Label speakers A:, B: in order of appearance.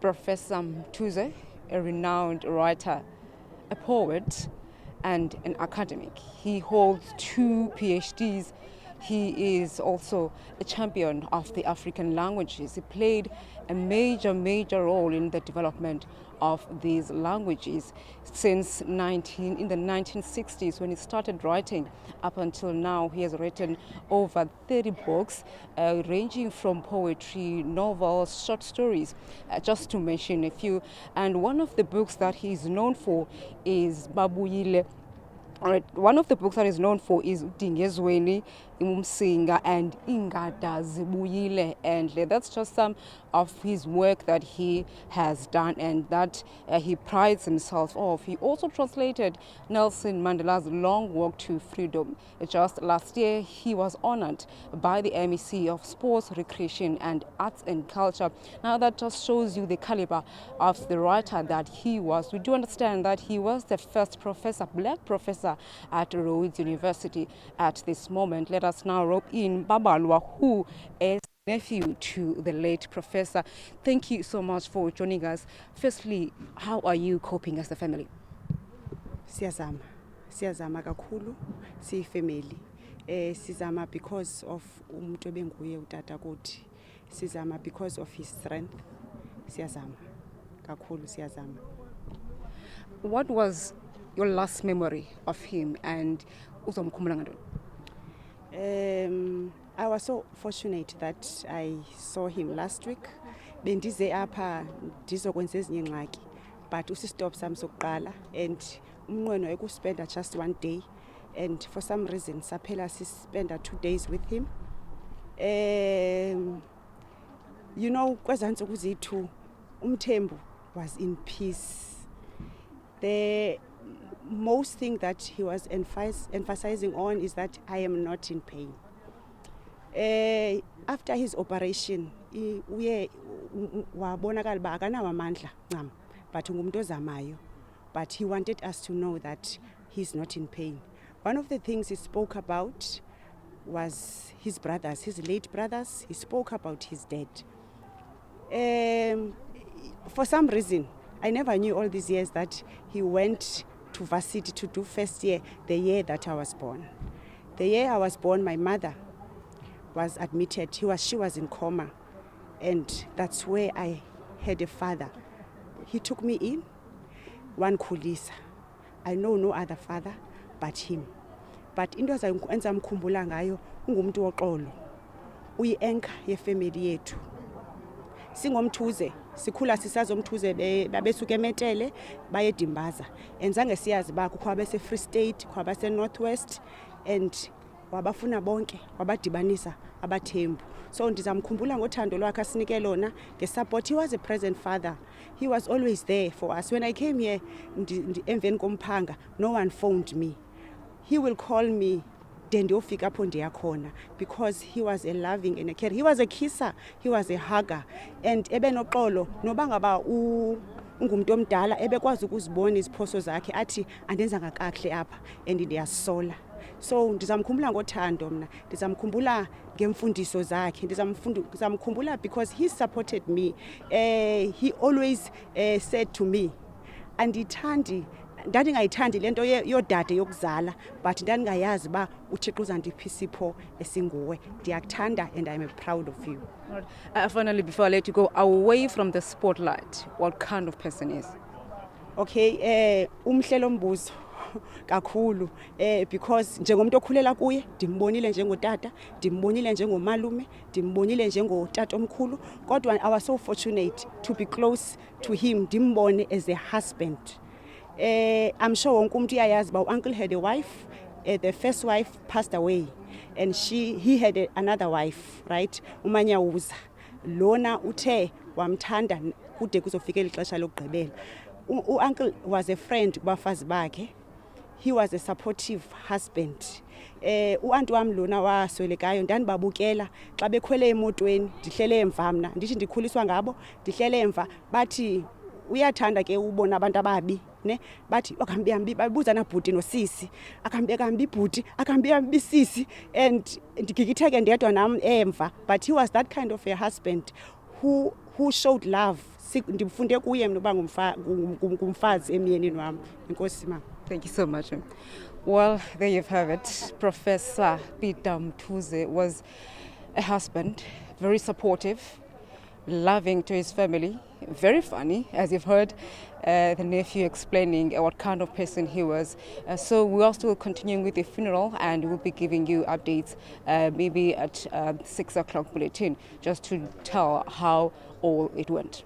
A: Professor Mtuze, a renowned writer, a poet, and an academic. He holds 2 PhDs. He is also a champion of the African languages. He played a major role in the development of these languages since in the 1960s when he started writing. Up until now, he has written over 30 books, ranging from poetry, novels, short stories, just to mention a few. And one of the books that he is known for is Babuyile. All right, one of the books that is known for is Dingezweni, Umsinga, and Ingada Zibuyile. And that's just some of his work that he has done and that he prides himself of. He also translated Nelson Mandela's Long Walk to Freedom. Just last year, he was honored by the MEC of Sports, Recreation, and Arts and Culture. Now, that just shows you the caliber of the writer that he was. We do understand that he was the first black professor at Rhodes University at this moment. Let us now rope in Babalwa, who is nephew to the late professor. Thank you so much for joining us. Firstly, how are you coping as a family?
B: Siyazama kakhulu siyifamily. Sizama because of umuntu ebenguye utata kuthi. Sizama because of his strength. Siyazama kakhulu siyazama.
A: What was your last memory of him and uzomkhumbula ngantoni?
B: I was so fortunate that I saw him last week. Bendize apha ndizokwenza ezinye ingxaki, but usistop sami sokuqala and umnqweno ekuspenda just 1 day, and for some reason saphela sispenda 2 days with him. You know, kwezantsuku zethu uMthembu was in peace. The most thing that he was emphasizing on is that I am not in pain. After his operation, uye wabonakala uba akanawo amandla ncam, but ungumntu ozamayo. But he wanted us to know that he's not in pain. One of the things he spoke about was his brothers, his late brothers. He spoke about his dad. For some reason, I never knew all these years that he went to varsity to do first year, the year that I was born. The year I was born, my mother was admitted. She was in coma, and that's where I had a father. He took me in, one Kulisa. I know no other father but him. But into enzamkhumbula ngayo ungumntu woxolo. Uyi-anchor yefamily yethu. Singomthuze, sikhula sisazomthuze babesuke emetele baye Dimbaza. Enzange siyazi ba kukho abase Free State, kukho abase Northwest, and wabafuna bonke wabadibanisa abathembu. So ndizamkhumbula ngothando lwakhe asinike lona ngesupport. He was a present father. He was always there for us. When I came here emveni komphanga, no one phoned me. He will call me ndiyofika apho ndiyakhona, because he was a loving and a caring. He was a kisser, he was a hugger, and ebenoxolo noba ngaba ungumntu omdala ebekwazi ukuzibona iziphoso zakhe athi andenzanga kakuhle apha and ndiyasola. So ndizamkhumbula ngothando mna, ndizamkhumbula ngemfundiso zakhe, ndizamkhumbula because he supported me. He always said to me, andithandi ndandingayithandi lento yodade yokuzala, but ndandingayazi ba uThixo uzandipha isipho esinguwe. Ndiyakuthanda and I'm proud of you.
A: Finally, before I let you go, away from the spotlight, what kind of person is?
B: Okay, umhle lo mbuzo kakhulu, because njengomntu okhulela kuye ndimbonile njengotata, ndimbonile njengomalume, ndimbonile njengotata omkhulu, kodwa I was so fortunate to be close to him, ndimbone as a husband. I'm sure wonke umuntu uyayazi uba uncle had a wife. The first wife passed away, and he had another wife, right? uManyawuza lona uthe wamthanda kude kuzofikela ixesha lokugqibela. Uncle was a friend kubafazi bakhe. He was a supportive husband. Uanti wam lona waswelekayo ndandibabukela xa bekhwele emotweni ndihlele emva mna ndithi ndikhuliswa ngabo ndihlele emva bathi uyathanda ke ubona abantu ababi ne bathi akambi babuza na bhuti nosisi akambi bhuti akambi sisi, and ndigigitheke ndedwa nam emva. But he was that kind of a husband who showed love ndifunde kuye mna uba ngumfazi emyenini wam. Enkosi mama.
A: Thank you so much. Well, there you have it. Professor Peter Mtuze was a husband, very supportive, loving to his family, very funny, as you've heard the nephew explaining what kind of person he was. So we are still continuing with the funeral, and we'll be giving you updates maybe at 6 o'clock bulletin, just to tell how all it went.